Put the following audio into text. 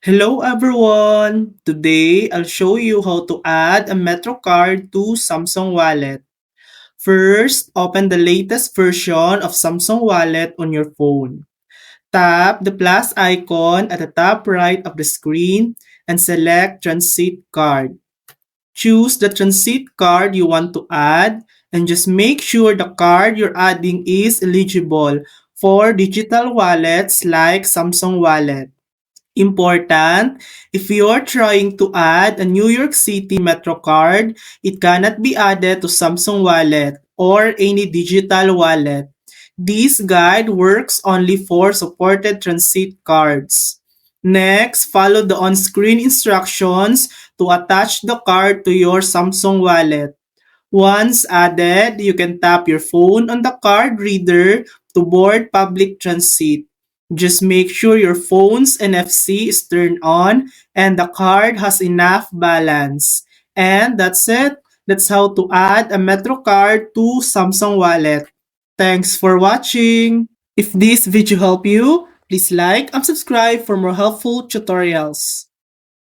Hello everyone! Today, I'll show you how to add a Metro card to Samsung Wallet. First, open the latest version of Samsung Wallet on your phone. Tap the plus icon at the top right of the screen and select Transit Card. Choose the transit card you want to add and just make sure the card you're adding is eligible for digital wallets like Samsung Wallet. Important, if you're trying to add a New York City Metro card, it cannot be added to Samsung Wallet or any digital wallet. This guide works only for supported transit cards. Next, follow the on-screen instructions to attach the card to your Samsung Wallet. Once added, you can tap your phone on the card reader to board public transit. Just make sure your phone's NFC is turned on and the card has enough balance. And that's it. That's how to add a Metro card to Samsung Wallet. Thanks for watching. If this video helped you, please like and subscribe for more helpful tutorials.